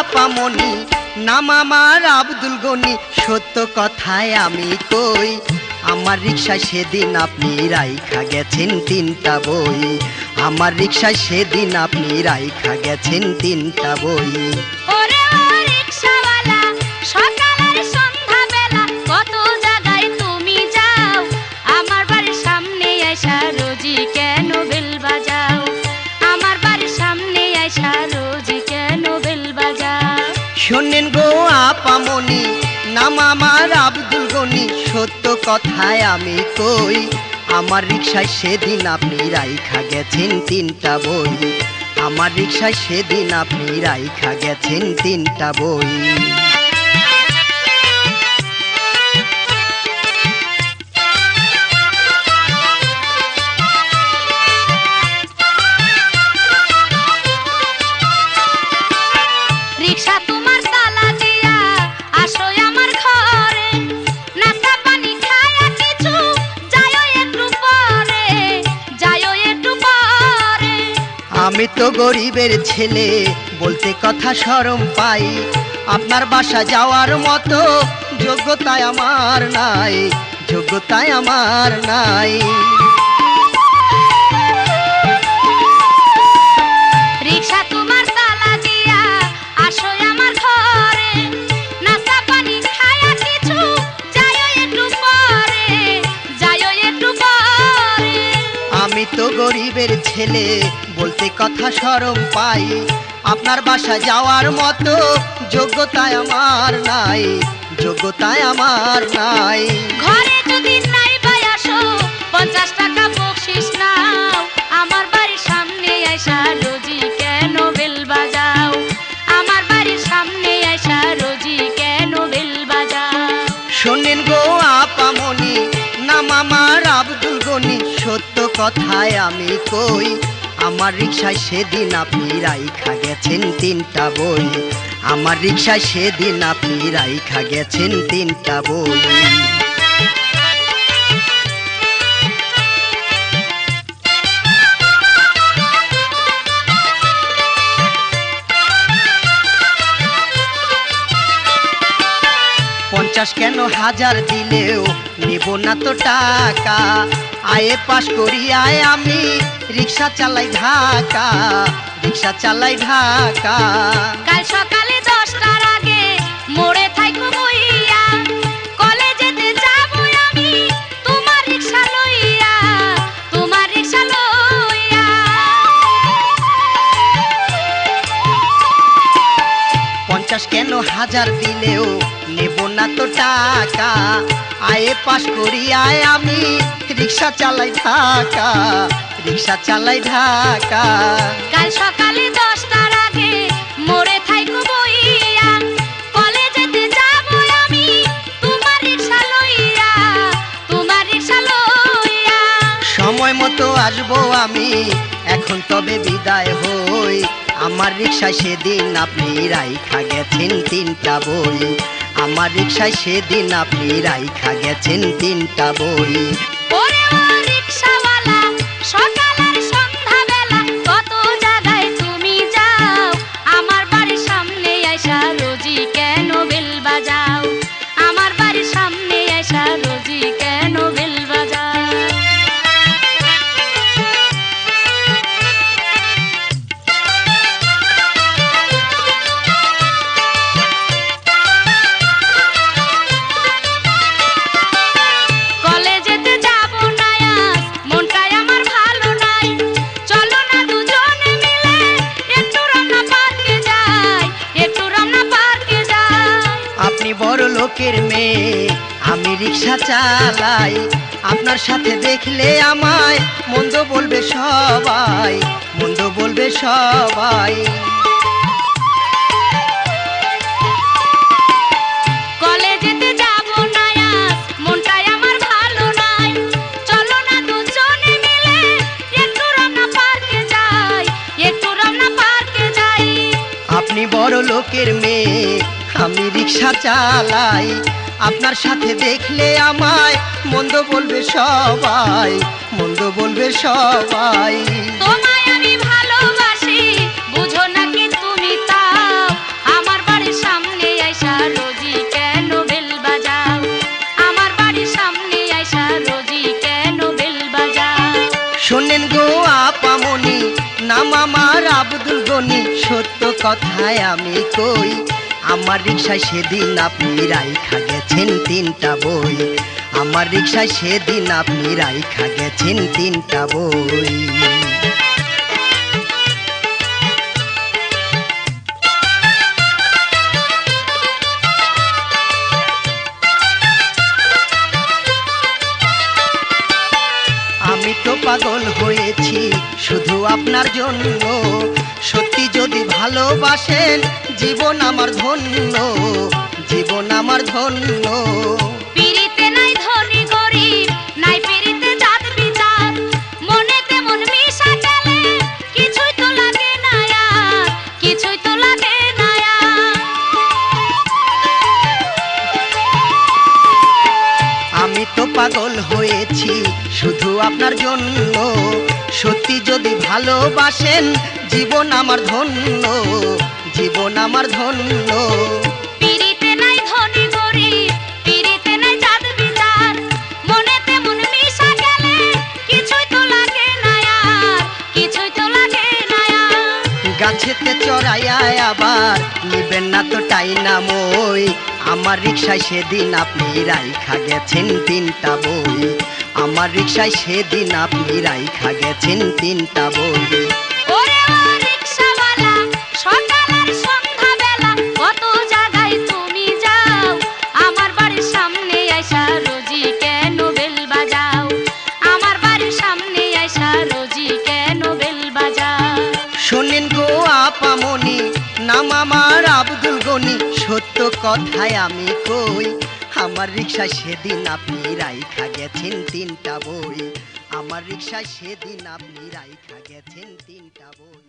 আপামনি নাম আমার আব্দুল গনি সত্য কথায় আমি কই আমার রিকশায় সেদিন আপনি রাইখা গেছেন 3টা বই আমার রিকশায় সেদিন আপনি রাইখা গেছেন 3টা বই ওরে ও রিকশাওয়ালা সকাল আর সন্ধ্যা বেলা কত জায়গায় তুমি যাও আমার বাড়ির সামনে আইসা রোজি কেন বেল বাজাও আমার বাড়ির সামনে আইসা রোজি কেন বেল বাজাও শোনেন গো আপামনি নাম আমার আব্দুল গনি সত্য কথায় আমি কই আমার রিকশায় সেদিন আপনি রাইখা গেছেন 3টা বই আমার রিকশায় সেদিন আপনি রাইখা গেছেন 3টা বই রিকশা তোমার তালা দিয়া আসো আমার ঘরে নাস্তা পানি খায়া কিছু যাইও একটু পরে আমি তো গরিবের ছেলে বলতে কথা শরম পাই আপনার বাসা যাওয়ার মতো যোগ্যতায় আমার নাই রিকশা তোমার তালা দিয়া আসো আমার ঘরে নাস্তা পানি খায়া কিছু যাইও একটু পরে আমি তো গরিবের ছেলে বলতে কথা শরম পাই আপনার বাসা যাওয়ার মতো যোগ্যতায় আমার নাই ঘরে যদি নাই ভাই আসো 50 টাকা বকশিশ নাও আমার বাড়ির সামনে আইসা রোজি কেন বেল বাজাও আমার বাড়ির সামনে আইসা রোজি কেন বেল বাজাও শোনেন গো আপামনি নাম আমার আব্দুল গনি সত্য কথায় আমি কই আমার রিকশায় সেদিন আপনি রাইখা গেছেন 3টা বই আমার রিকশায় সেদিন আপনি রাইখা গেছেন 3টা বই 50 কেন 1000 দিলেও নেব না তো টাকা আয়ে পাশ করি আয় আমি রিকশা চালাই ঢাকা কাল সকালে 10টার আগে মোড়ে থাইকো বইয়া কলেজেতে যাবো আমি তোমার রিকশা লইয়া 50 কেন 1000 দিলেও নেব না তো টাকা আয়ে পাশ করি আয় আমি রিকশা চালাই ঢাকা কাল সকালে 10টার আগে মোড়ে থাইকো বইয়া কলেজেতে যাবো আমি তোমার রিকশা লইয়া সময় মতো আসবো আমি এখন তবে বিদায় হই আমার রিকশায় সেদিন আপনি রাইখা গেছেন 3টা বই আমার রিকশায় সেদিন আপনি রাইখা গেছেন 3টা বই ওরে ও রিকশাওয়ালা সকাল আর সন্ধ্যা বেলা কত জায়গায় তুমি যাও আমার বাড়ির সামনে আইসা রোজি কেন বেল বাজাও আমার বাড়ির সামনে আইসা রোজি কেন বেল বাজাও কলেজেতে যাবো না আজ মনটাই আমার ভালো নাই চলো না দুজনে মিলে একটু রমনা পার্কে যাই আপনি বড় লোকের মেয়ে আমি রিকশা চালাই আপনার সাথে দেখলে আমায় মন্দ বলবে সবাই কলেজেতে যাবো না আজ মনটাই আমার ভালো নাই চলো না দুজনে মিলে একটু রমনা পার্কে যাই আপনি বড় লোকের মেয়ে আমি রিকশা চালাই আপনার সাথে দেখলে আমায় মন্দ বলবে সবাই তোমায় আমি ভালোবাসি বুঝো নাকি তুমি তাও আমার সত্য কথায় আমি কই, আমার রিক্সায় সেদিন আপনি রাইখা গেছেন 3টা বই। আমার রিক্সায় সেদিন আপনি রাইখা গেছেন 3টা বই। আমি তো পাগল হয়েছি শুধু আপনার জন্য, সত্যি যদি ভালোবাসেন জীবন আমার ধন্য, জীবন আমার ধন্য। পিরিতে নাই ধনী গরিব, নাই পিরিতে জাত বিচার, মনেতে মন মিশা গেলে কিছুই তো লাগে না আর, কিছুই তো লাগে না আর। আমি তো পাগল হয়েছি শুধু আপনার জন্য, সত্যি যদি ভালোবাসেন জীবন আমার ধন্য, জীবন আমার ধন্য। পিরিতে নাই ধনী গরিব, পিরিতে নাই জাত বিচার, মনেতে মন মিশা গেলে কিছুই তো লাগে না আর, কিছুই তো লাগে না আর। গাছেতে চড়াইয়া আবার নিবেন না তো টাইনা মই, আমার রিক্সায় সেদিন আপনি রাইখা গেছেন 3টা বই। আমার রিক্সায় সেদিন আপনি রাইখা গেছেন 3টা বই। ওরে ও রিকশাওয়ালা, সকাল আর সন্ধ্যা বেলা কত জায়গায় তুমি যাও, আমার বাড়ির সামনে আইসা রোজি কেন বেল বাজাও, আমার বাড়ির সামনে আইসা রোজি কেন বেল বাজাও। শোনেন গো আপামনি, নাম আমার আব্দুল গনি, সত্য কথায় আমি কই, আমার রিক্সায় সেদিন আপনি রাইখা গেছেন 3টা বই। আমার রিক্সায় সেদিন আপনি রাইখা গেছেন 3টা বই।